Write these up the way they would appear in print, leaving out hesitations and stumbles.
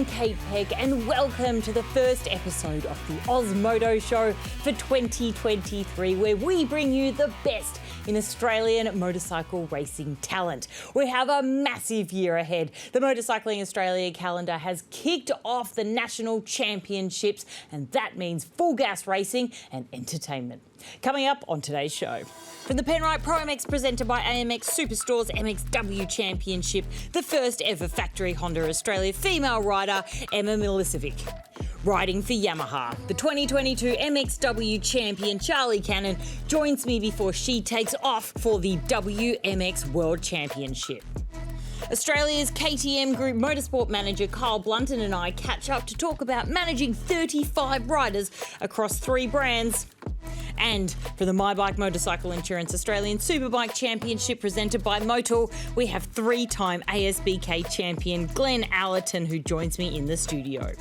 I'm Kate Peck and welcome to the first episode of the AusMoto show for 2023, where we bring you the best in Australian motorcycle racing talent. We have a massive year ahead. The Motorcycling Australia calendar has kicked off the national championships, and that means full gas racing and entertainment. Coming up on today's show. From the Penrite ProMX presented by AMX Superstore's MXW Championship, the first ever factory Honda Australia female rider, Emma Milesevic. Riding for Yamaha, the 2022 MXW champion Charli Cannon joins me before she takes off for the WMX World Championship. Australia's KTM Group Motorsport Manager Kyle Blunden and I catch up to talk about managing 35 riders across 3 brands. And for the My Bike Motorcycle Insurance Australian Superbike Championship presented by Motor, we have 3-time ASBK champion Glenn Allerton, who joins me in the studio.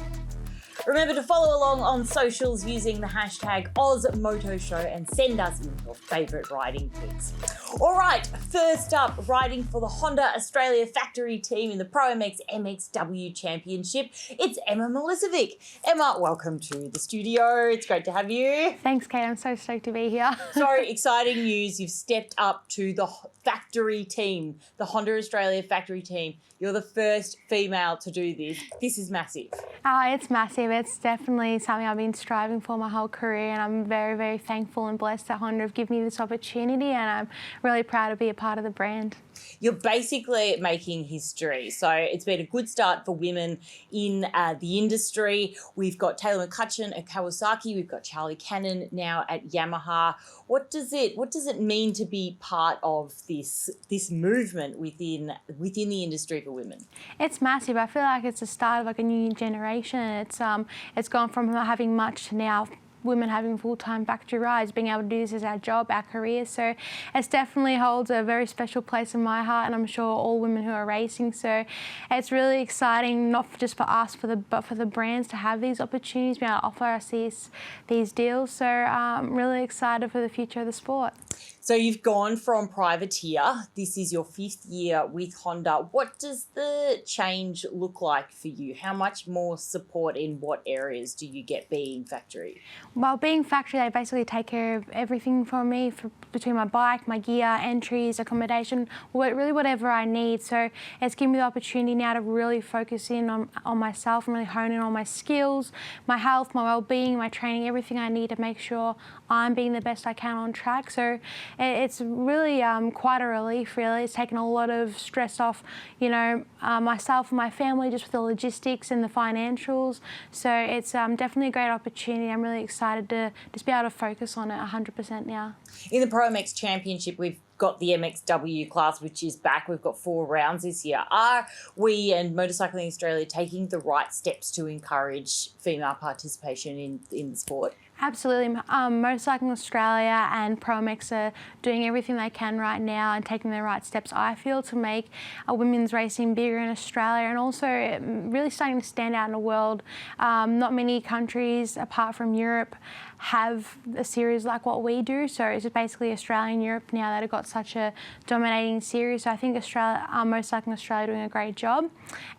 Remember to follow along on socials using the hashtag AusMotoShow and send us in your favourite riding pics. All right, first up, riding for the Honda Australia factory team in the ProMX MXW Championship, it's Emma Milesevic. Emma, welcome to the studio. It's great to have you. Thanks, Kate. I'm so stoked to be here. So exciting news. You've stepped up to the factory team, the Honda Australia factory team. You're the first female to do this. This is massive. It's massive. It's definitely something I've been striving for my whole career, and I'm very, very thankful and blessed that Honda have given me this opportunity, and I'm really proud to be a part of the brand. You're basically making history. So it's been a good start for women in the industry. We've got Taylor McCutcheon at Kawasaki. We've got Charli Cannon now at Yamaha. What does it mean to be part of this movement within the industry for women? It's massive. I feel like it's the start of like a new generation. It's gone from not having much to now women having full-time factory rides, being able to do this as our job, our career. So it definitely holds a very special place in my heart, and I'm sure all women who are racing. So it's really exciting, not just for us, but for the brands to have these opportunities, being able to offer us these deals. So I'm really excited for the future of the sport. So you've gone from privateer. This is your 5th year with Honda. What does the change look like for you? How much more support in what areas do you get being factory? Well, being factory, they basically take care of everything for me, between my bike, my gear, entries, accommodation, really whatever I need. So it's given me the opportunity now to really focus in on myself and really hone in on my skills, my health, my well-being, my training, everything I need to make sure I'm being the best I can on track. So it's really quite a relief, really. It's taken a lot of stress off, myself and my family, just with the logistics and the financials. So it's definitely a great opportunity. I'm really excited to just be able to focus on it 100% now. In the ProMX Championship, we've got the MXW class, which is back. We've got 4 rounds this year. Are we and Motorcycling Australia taking the right steps to encourage female participation in the sport? Absolutely. Motorcycling Australia and ProMX are doing everything they can right now and taking the right steps, I feel, to make women's racing bigger in Australia, and also really starting to stand out in the world. Not many countries apart from Europe have a series like what we do, so it's basically Australia and Europe now that have got such a dominating series. So I think Motorcycling Australia are doing a great job,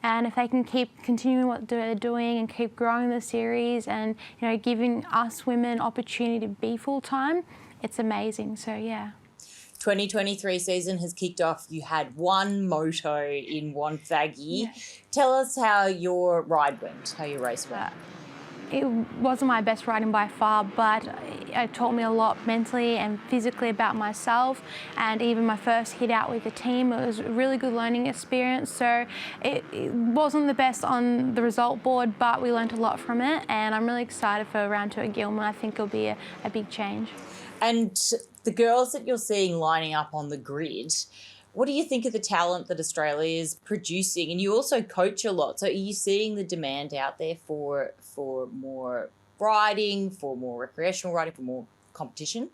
and if they can keep continuing what they're doing and keep growing the series and giving us women opportunity to be full-time, it's amazing. So yeah. 2023 season has kicked off. You had 1 moto in 1 faggy. Yeah. Tell us how your ride went, how your race went. It wasn't my best riding by far, but it taught me a lot mentally and physically about myself, and even my first hit out with the team, it was a really good learning experience. So it wasn't the best on the result board, but we learned a lot from it, and I'm really excited for round 2 at Gilman. I think it'll be a big change. And the girls that you're seeing lining up on the grid, what do you think of the talent that Australia is producing? And you also coach a lot. So are you seeing the demand out there for more riding, for more recreational riding, for more competition?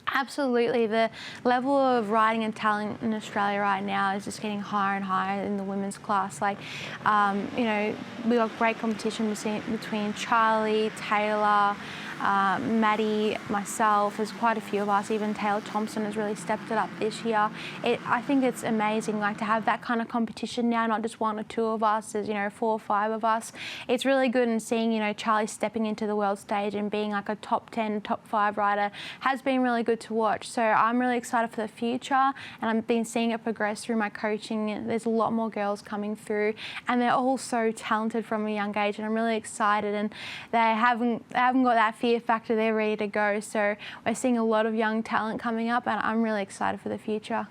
Absolutely. The level of riding and talent in Australia right now is just getting higher and higher in the women's class. Like, we got great competition between Charli, Taylor, Maddie, myself, there's quite a few of us, even Taylor Thompson has really stepped it up this year. I think it's amazing, like, to have that kind of competition now, not just one or two of us, there's, 4 or 5 of us. It's really good, and seeing, Charli stepping into the world stage and being like a top 10, top 5 rider has been really good to watch. So I'm really excited for the future, and I've been seeing it progress through my coaching. There's a lot more girls coming through, and they're all so talented from a young age, and I'm really excited, and they haven't got that fear factor. They're ready to go. So we're seeing a lot of young talent coming up, and I'm really excited for the future.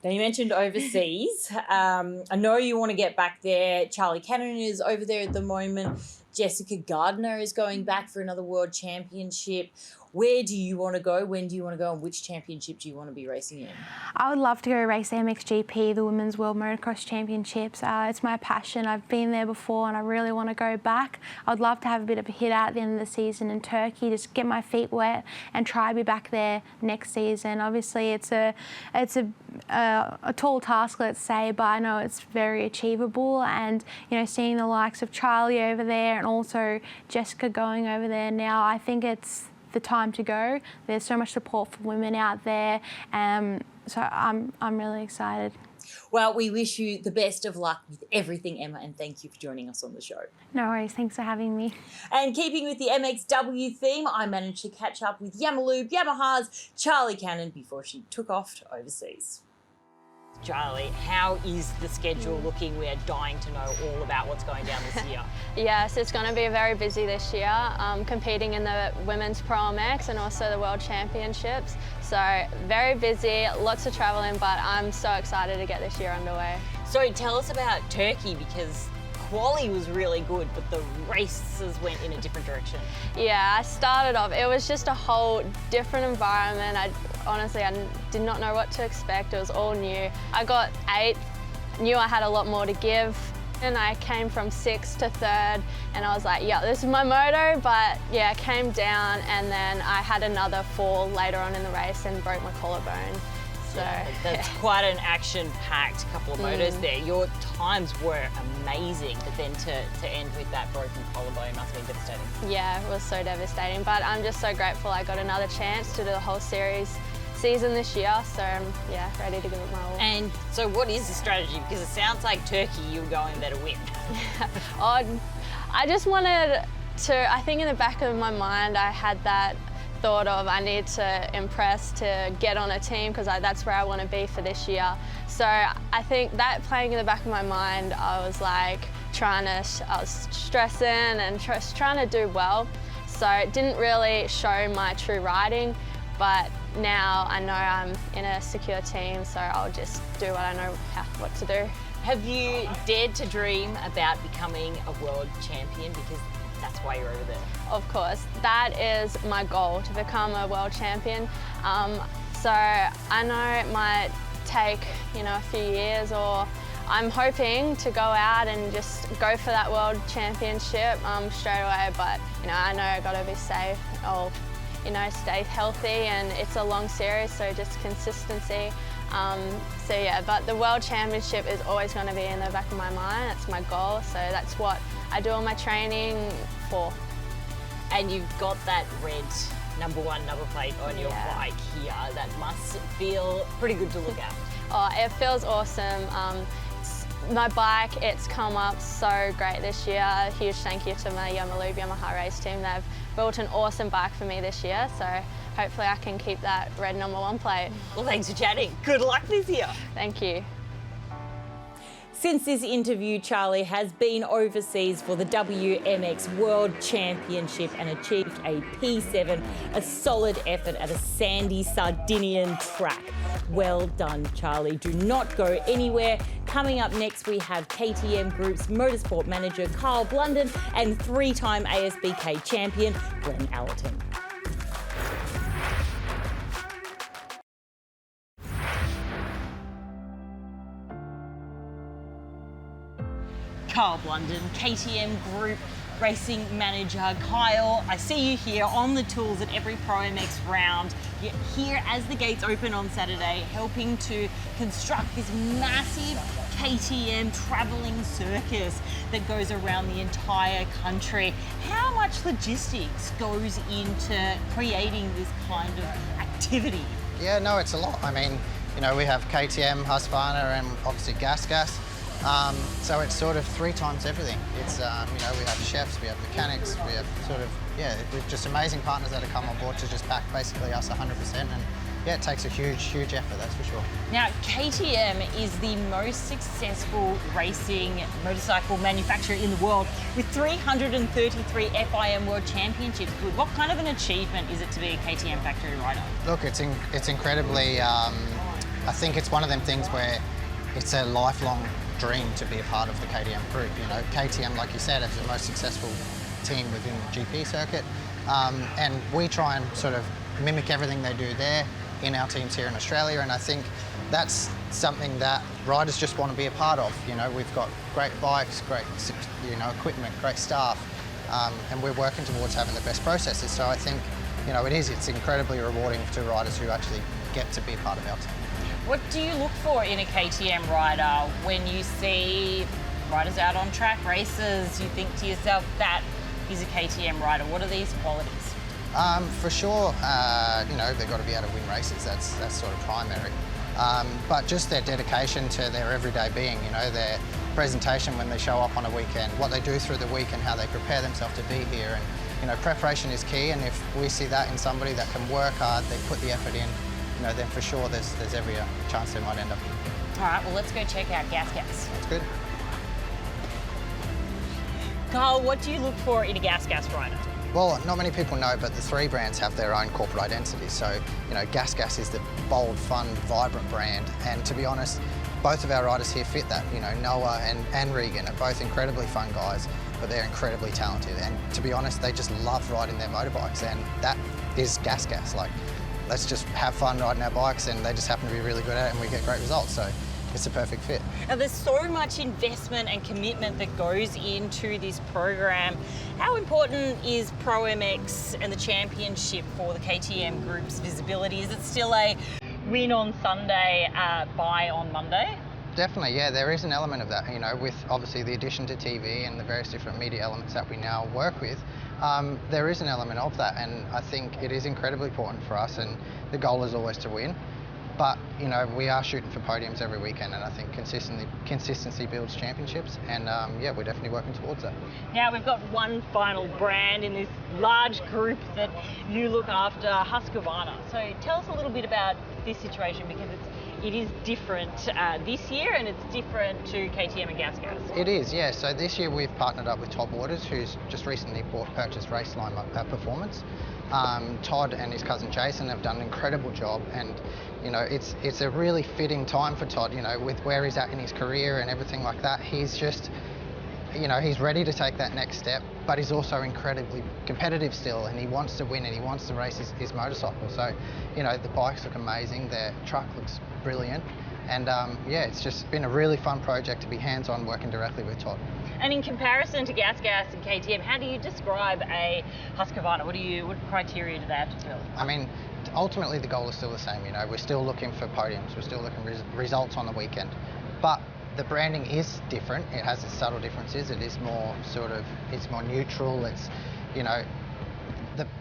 Now, you mentioned overseas. I know you want to get back there. Charli Cannon is over there at the moment. Jessica Gardner is going back for another world championship. Where do you want to go? When do you want to go? And which championship do you want to be racing in? I would love to go race MXGP, the Women's World Motocross Championships. It's my passion. I've been there before and I really want to go back. I'd love to have a bit of a hit out at the end of the season in Turkey, just get my feet wet and try to be back there next season. Obviously, it's a tall task, let's say, but I know it's very achievable. And, seeing the likes of Charli over there and also Jessica going over there now, I think it's the time to go. There's so much support for women out there, so I'm really excited. Well, we wish you the best of luck with everything, Emma, and thank you for joining us on the show. No worries, thanks for having me. And keeping with the MXW theme, I managed to catch up with Yamaha's Charli Cannon before she took off to overseas. Charli, how is the schedule looking? We're dying to know all about what's going down this year. Yes, it's going to be very busy this year, competing in the women's ProMX and also the World Championships. So very busy, lots of traveling, but I'm so excited to get this year underway. So tell us about Turkey, because quali was really good, but the races went in a different direction. Yeah, I started off, it was just a whole different environment. Honestly, I did not know what to expect. It was all new. I got 8th, knew I had a lot more to give, and I came from 6th to 3rd, and I was like, yeah, this is my moto, but yeah, came down, and then I had another fall later on in the race and broke my collarbone. So yeah, that's quite an action-packed couple of motos there. Your times were amazing, but then to end with that broken collarbone must have been devastating. Yeah, it was so devastating, but I'm just so grateful I got another chance to do the whole season this year, so I'm ready to give it my all. And so what is the strategy? Because it sounds like Turkey, you're going there to win. I just wanted to, I think in the back of my mind I had that thought of I need to impress to get on a team, because that's where I want to be for this year. So I think that playing in the back of my mind, I was like I was stressing and trying to do well. So it didn't really show my true riding, but now I know I'm in a secure team, so I'll just do what I know what to do. Have you dared to dream about becoming a world champion? Because that's why you're over there. Of course, that is my goal, to become a world champion. So I know it might take, a few years, or I'm hoping to go out and just go for that world championship straight away. But I know I got to be safe. I'll, stay healthy, and it's a long series, so just consistency. So yeah, but the world championship is always going to be in the back of my mind. It's my goal, so that's what I do all my training for. And you've got that red #1 number plate on your bike here. That must feel pretty good to look at. Oh, it feels awesome. My bike, it's come up so great this year. A huge thank you to my Yamaha race team. They've built an awesome bike for me this year, so hopefully I can keep that red #1 plate. Well, thanks for chatting. Good luck this year. Thank you. Since this interview, Charli has been overseas for the WMX World Championship and achieved a P7, a solid effort at a sandy Sardinian track. Well done, Charli. Do not go anywhere. Coming up next, we have KTM Group's motorsport manager, Carl Blunden, and 3-time ASBK champion, Glenn Allerton. Carl Blunden, KTM Group racing manager. Kyle, I see you here on the tools at every ProMX round. You're here as the gates open on Saturday, helping to construct this massive KTM travelling circus that goes around the entire country. How much logistics goes into creating this kind of activity? Yeah, no, it's a lot. I mean, you know, we have KTM, Husqvarna, and obviously Gas. So it's sort of 3 times everything. It's, you know, we have chefs, we have mechanics, we have sort of, yeah, we've just amazing partners that have come on board to just back basically us 100%. And yeah, it takes a huge effort, that's for sure. Now, KTM is the most successful racing motorcycle manufacturer in the world with 333 FIM World Championships. What kind of an achievement is it to be a KTM factory rider? Look, it's incredibly, I think it's one of them things where it's a lifelong dream to be a part of the KTM group. You know, KTM, like you said, is the most successful team within the GP circuit, and we try and sort of mimic everything they do there in our teams here in Australia, and I think that's something that riders just want to be a part of. You know, we've got great bikes, great, you know, equipment, great staff, and we're working towards having the best processes. So I think, you know, it's incredibly rewarding to riders who actually get to be a part of our team. What do you look for in a KTM rider when you see riders out on track races? You think to yourself, that is a KTM rider. What are these qualities? For sure, you know, they've got to be able to win races. That's sort of primary. But just their dedication to their everyday being, you know, their presentation when they show up on a weekend, what they do through the week and how they prepare themselves to be here. And, you know, preparation is key, and if we see that in somebody that can work hard, they put the effort in, you know, then for sure there's every chance they might end up here. All right, well, let's go check out Gas. That's good. Carl, what do you look for in a Gas rider? Well, not many people know, but the 3 brands have their own corporate identity. So, you know, Gas is the bold, fun, vibrant brand. And to be honest, both of our riders here fit that. You know, Noah and Regan are both incredibly fun guys, but they're incredibly talented. And to be honest, they just love riding their motorbikes, and that is Gas. Like, let's just have fun riding our bikes, and they just happen to be really good at it, and we get great results. So it's a perfect fit. Now, there's so much investment and commitment that goes into this program. How important is ProMX and the championship for the KTM group's visibility? Is it still a win on Sunday, buy on Monday? Definitely, yeah, there is an element of that, you know, with obviously the addition to TV and the various different media elements that we now work with. There is an element of that, and I think it is incredibly important for us, and the goal is always to win. But, you know, we are shooting for podiums every weekend, and I think consistency builds championships, and yeah, we're definitely working towards that. Now, we've got one final brand in this large group that you look after, Husqvarna. So tell us a little bit about this situation, because it is different this year, and it's different to KTM and Gas. It is, yeah. So this year we've partnered up with Todd Waters, who's just recently purchased Raceline Performance. Todd and his cousin Jason have done an incredible job, and you know, it's a really fitting time for Todd, you know, with where he's at in his career and everything like that. He's just, you know, he's ready to take that next step, but he's also incredibly competitive still, and he wants to win and he wants to race his motorcycle. So, you know, the bikes look amazing, their truck looks brilliant, and yeah, it's just been a really fun project to be hands-on working directly with Todd. And in comparison to Gas and KTM, how do you describe a Husqvarna? What criteria do they have to fill? I mean, ultimately the goal is still the same. You know, we're still looking for podiums, we're still looking for results on the weekend, but the branding is different. It has its subtle differences. It is more it's more neutral. It's, you know,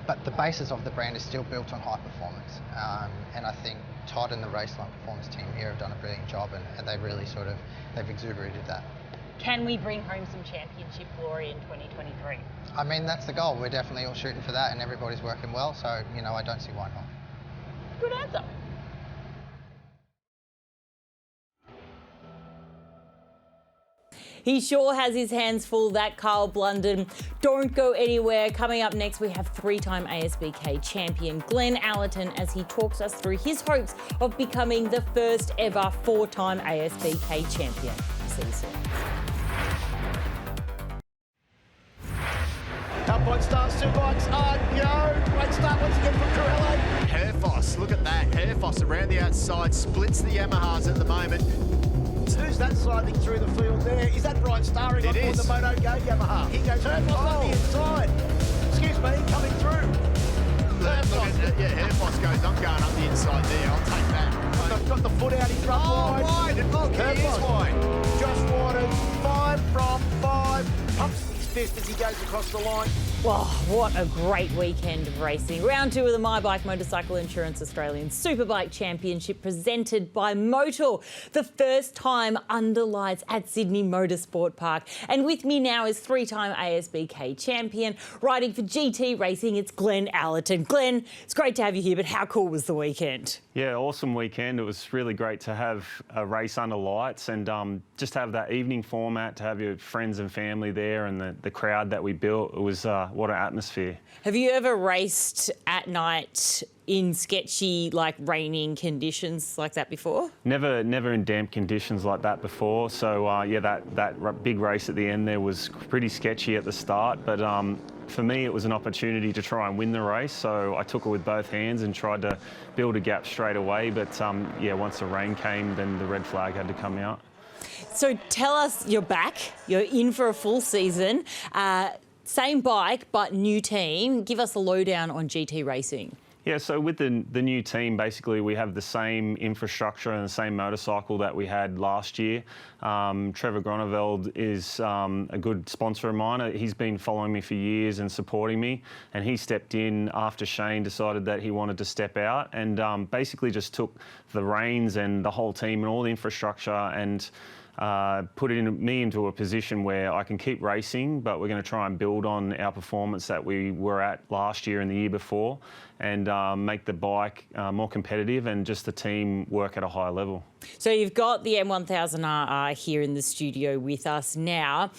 but the basis of the brand is still built on high performance. And I think Todd and the Raceline Performance team here have done a brilliant job, and they really they've exuberated that. Can we bring home some championship glory in 2023? I mean, that's the goal. We're definitely all shooting for that, and everybody's working well. So, you know, I don't see why not. Good answer. He sure has his hands full, that Carl Blunden. Don't go anywhere. Coming up next, we have 3-time ASBK champion Glenn Allerton as he talks us through his hopes of becoming the first ever 4-time ASBK champion. See you soon. Up on start, Superbikes on go. Great start once again from Corello. Herfoss, look at that. Herfoss around the outside, splits the Yamahas at the moment. Who's that sliding through the field there? Is that Bright Starring on board the Moto Go Yamaha? He goes Herfos on the inside. Excuse me, coming through. Herfos goes, I'm going up the inside there, I'll take that. Got the foot out, he's run wide. Wide, and look, he is wide. Josh Waters, 5 from 5. Pumps his fist as he goes across the line. Oh, what a great weekend of racing. Round 2 of the My Bike Motorcycle Insurance Australian Superbike Championship presented by Motor. The first time under lights at Sydney Motorsport Park. And with me now is 3-time ASBK champion, riding for GT Racing, it's Glenn Allerton. Glenn, it's great to have you here, but how cool was the weekend? Yeah, awesome weekend. It was really great to have a race under lights and just have that evening format, to have your friends and family there and the crowd that we built. It was what an atmosphere. Have you ever raced at night in sketchy, like raining conditions like that before? Never in damp conditions like that before. So yeah, that big race at the end there was pretty sketchy at the start, but for me it was an opportunity to try and win the race. So I took it with both hands and tried to build a gap straight away. But yeah, once the rain came, then the red flag had to come out. So tell us, you're back, you're in for a full season. Same bike, but new team. Give us a lowdown on GT Racing. Yeah, so with the new team, basically we have the same infrastructure and the same motorcycle that we had last year. Trevor Groneveld is a good sponsor of mine. He's been following me for years and supporting me, and he stepped in after Shane decided that he wanted to step out, and basically just took the reins and the whole team and all the infrastructure and put me into a position where I can keep racing, but we're going to try and build on our performance that we were at last year and the year before, and make the bike more competitive and just the team work at a higher level. So you've got the M1000RR here in the studio with us now.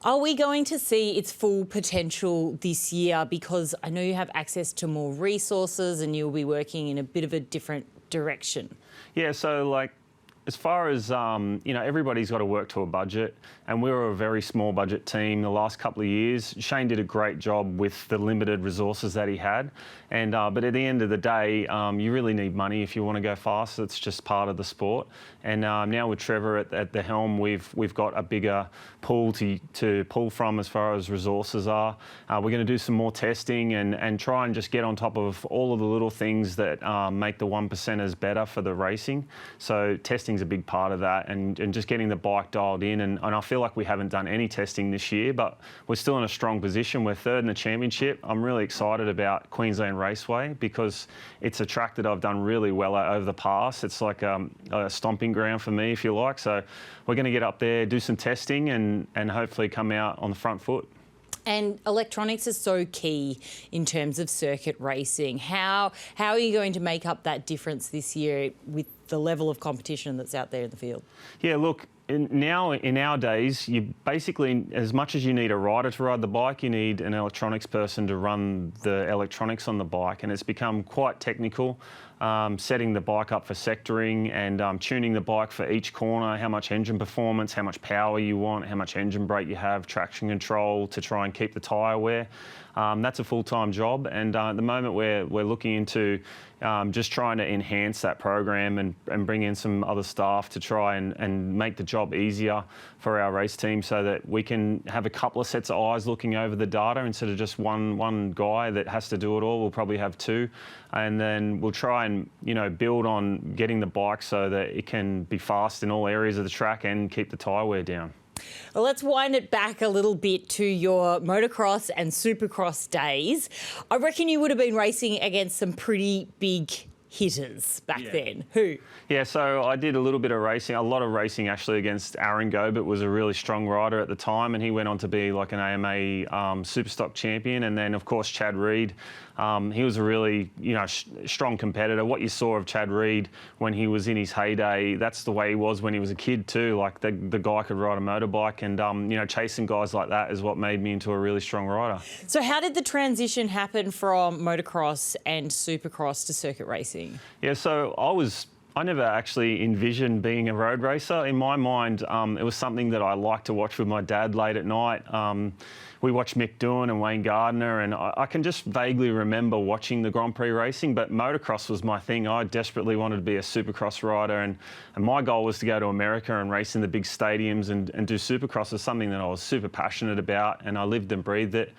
Are we going to see its full potential this year? Because I know you have access to more resources and you'll be working in a bit of a different direction. Yeah, so like, as far as, you know, everybody's got to work to a budget, and we were a very small budget team the last couple of years. Shane did a great job with the limited resources that he had, and but at the end of the day, you really need money if you want to go fast. It's just part of the sport. And now with Trevor at the helm, we've got a bigger pool to pull from as far as resources are. We're going to do some more testing and try and just get on top of all of the little things that make the 1%ers better for the racing. So testing's a big part of that, and just getting the bike dialed in. And I feel like we haven't done any testing this year, but we're still in a strong position. We're 3rd in the championship. I'm really excited about Queensland Raceway because it's a track that I've done really well at over the past. It's like a stomping ground for me, if you like. So we're going to get up there, do some testing, and hopefully come out on the front foot. And electronics is so key in terms of circuit racing. How are you going to make up that difference this year with the level of competition that's out there in the field? Yeah, look, in our days, you basically, as much as you need a rider to ride the bike, you need an electronics person to run the electronics on the bike, and it's become quite technical. Setting the bike up for sectoring and tuning the bike for each corner, how much engine performance, how much power you want, how much engine brake you have, traction control to try and keep the tyre wear. That's a full-time job, and at the moment we're looking into just trying to enhance that program and bring in some other staff to try and make the job easier for our race team, so that we can have a couple of sets of eyes looking over the data instead of just one guy that has to do it all. We'll probably have 2, and then we'll try and, you know, build on getting the bike so that it can be fast in all areas of the track and keep the tyre wear down. Well, let's wind it back a little bit to your motocross and supercross days. I reckon you would have been racing against some pretty big hitters back then. Who? Yeah, so I did a little bit of racing, a lot of racing actually against Aaron Gobert, was a really strong rider at the time, and he went on to be like an AMA Superstock champion. And then of course Chad Reed, he was a really, you know, strong competitor. What you saw of Chad Reed when he was in his heyday, that's the way he was when he was a kid too. Like the guy could ride a motorbike, and you know, chasing guys like that is what made me into a really strong rider. So how did the transition happen from motocross and supercross to circuit racing? Yeah, so I was I never actually envisioned being a road racer. In my mind, it was something that I liked to watch with my dad late at night. We watched Mick Doohan and Wayne Gardner, and I can just vaguely remember watching the Grand Prix racing, but motocross was my thing. I desperately wanted to be a supercross rider, and my goal was to go to America and race in the big stadiums and do supercross. Is something that I was super passionate about, and I lived and breathed it.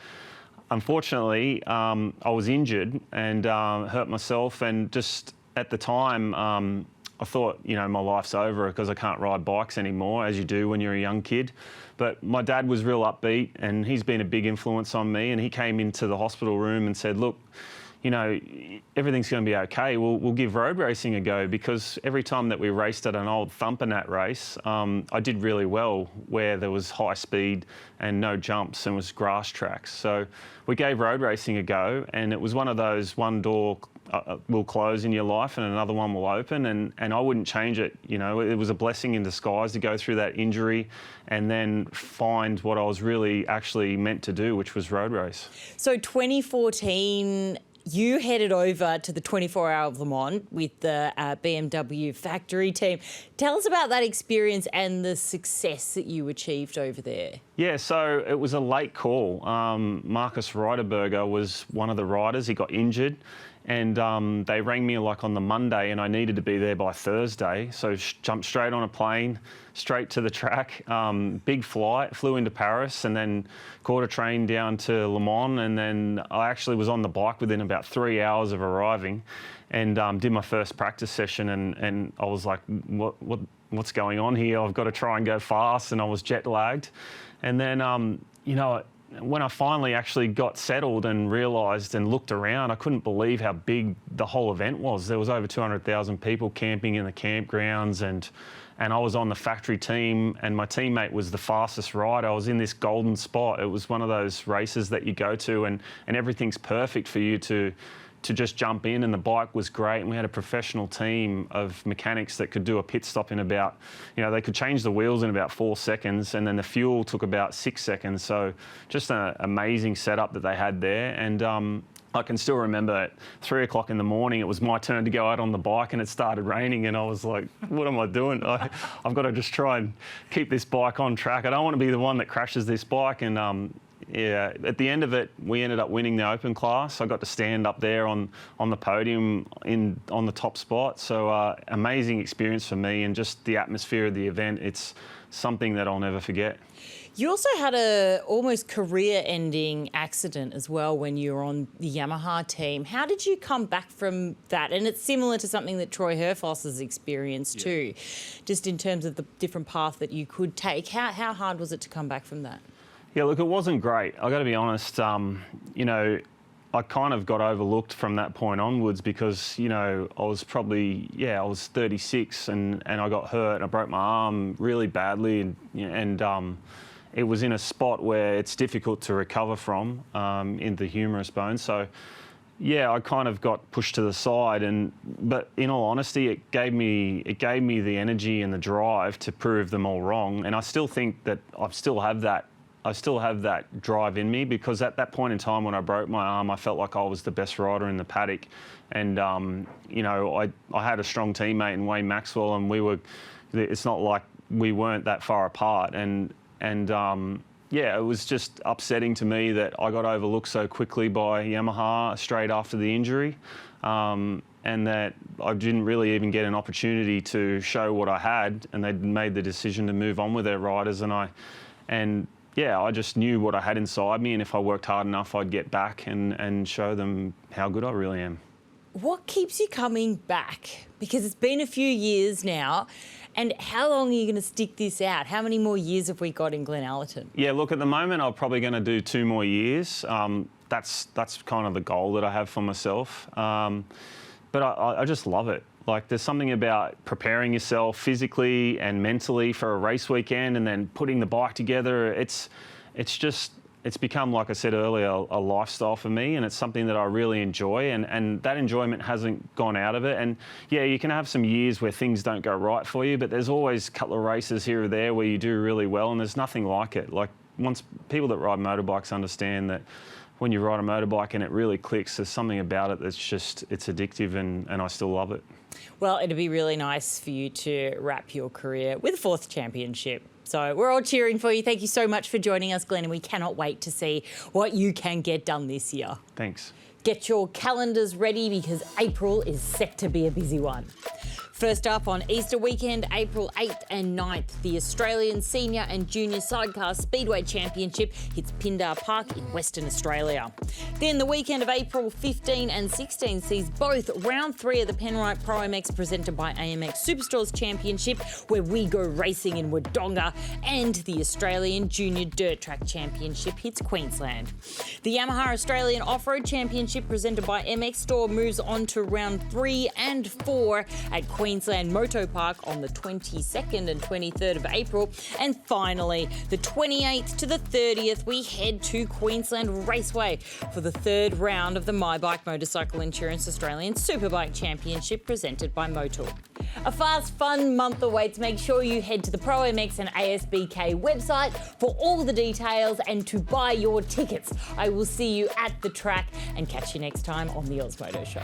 Unfortunately, I was injured and hurt myself, and just at the time, I thought, you know, my life's over because I can't ride bikes anymore, as you do when you're a young kid. But my dad was real upbeat, and he's been a big influence on me. And he came into the hospital room and said, look, you know, everything's going to be okay. We'll give road racing a go, because every time that we raced at an old Thumpernet race, I did really well where there was high speed and no jumps and was grass tracks. So we gave road racing a go, and it was one of those one door will close in your life and another one will open, and I wouldn't change it. You know, it was a blessing in disguise to go through that injury and then find what I was really actually meant to do, which was road race. So 2014, you headed over to the 24 Hour of Le Mans with the BMW factory team. Tell us about that experience and the success that you achieved over there. Yeah, so it was a late call. Marcus Reiderberger was one of the riders. He got injured, and they rang me like on the Monday, and I needed to be there by Thursday. So jumped straight on a plane, straight to the track. Big flight, flew into Paris, and then caught a train down to Le Mans, and then I actually was on the bike within about 3 hours of arriving, and did my first practice session, and I was like, what's going on here? I've got to try and go fast, and I was jet lagged. And then, you know, when I finally actually got settled and realised and looked around, I couldn't believe how big the whole event was. There was over 200,000 people camping in the campgrounds, and I was on the factory team, and my teammate was the fastest rider. I was in this golden spot. It was one of those races that you go to and everything's perfect for you to just jump in, and the bike was great, and we had a professional team of mechanics that could do a pit stop in about, you know, they could change the wheels in about 4 seconds, and then the fuel took about 6 seconds. So just an amazing setup that they had there. And I can still remember at 3 o'clock in the morning, it was my turn to go out on the bike, and it started raining, and I was like, what am I doing? I've got to just try and keep this bike on track. I don't want to be the one that crashes this bike. And yeah, at the end of it, we ended up winning the open class. I got to stand up there on the podium on the top spot. So amazing experience for me, and just the atmosphere of the event. It's something that I'll never forget. You also had a almost career-ending accident as well when you were on the Yamaha team. How did you come back from that? And it's similar to something that Troy Herfoss has experienced too, just in terms of the different path that you could take. How hard was it to come back from that? Yeah, look, it wasn't great. I got to be honest. You know, I kind of got overlooked from that point onwards because, you know, I was probably, I was 36 and I got hurt. I broke my arm really badly, and it was in a spot where it's difficult to recover from in the humerus bone. So, yeah, I kind of got pushed to the side, but in all honesty, it gave me the energy and the drive to prove them all wrong. And I still think that I still have that drive in me, because at that point in time when I broke my arm, I felt like I was the best rider in the paddock. And, you know, I had a strong teammate in Wayne Maxwell, and it's not like we weren't that far apart. And yeah, it was just upsetting to me that I got overlooked so quickly by Yamaha straight after the injury. And that I didn't really even get an opportunity to show what I had, and they'd made the decision to move on with their riders. And yeah, I just knew what I had inside me, and if I worked hard enough, I'd get back and show them how good I really am. What keeps you coming back? Because it's been a few years now, and how long are you going to stick this out? How many more years have we got in Glenn Allerton? Yeah, look, at the moment, I'm probably going to do 2 more years. That's kind of the goal that I have for myself. But I just love it. Like, there's something about preparing yourself physically and mentally for a race weekend, and then putting the bike together. It's become, like I said earlier, a lifestyle for me, and it's something that I really enjoy, and that enjoyment hasn't gone out of it. And yeah, you can have some years where things don't go right for you, but there's always a couple of races here or there where you do really well, and there's nothing like it. Like, once people that ride motorbikes understand that when you ride a motorbike and it really clicks. There's something about it that's just, it's addictive, and I still love it. Well, it'd be really nice for you to wrap your career with a 4th championship. So we're all cheering for you. Thank you so much for joining us, Glenn, and we cannot wait to see what you can get done this year. Thanks. Get your calendars ready because April is set to be a busy one. First up on Easter weekend, April 8th and 9th, the Australian Senior and Junior Sidecar Speedway Championship hits Pindar Park in Western Australia. Then the weekend of April 15 and 16 sees both round 3 of the Penrite ProMX presented by AMX Superstores Championship, where we go racing in Wodonga, and the Australian Junior Dirt Track Championship hits Queensland. The Yamaha Australian Off-Road Championship presented by MX Store moves on to round 3 and 4 at Queensland Moto Park on the 22nd and 23rd of April. And finally, the 28th to the 30th, we head to Queensland Raceway for the 3rd round of the MyBike Motorcycle Insurance Australian Superbike Championship presented by Motor. A fast, fun month awaits. Make sure you head to the ProMX and ASBK website for all the details and to buy your tickets. I will see you at the track and catch you next time on the AusMoto Show.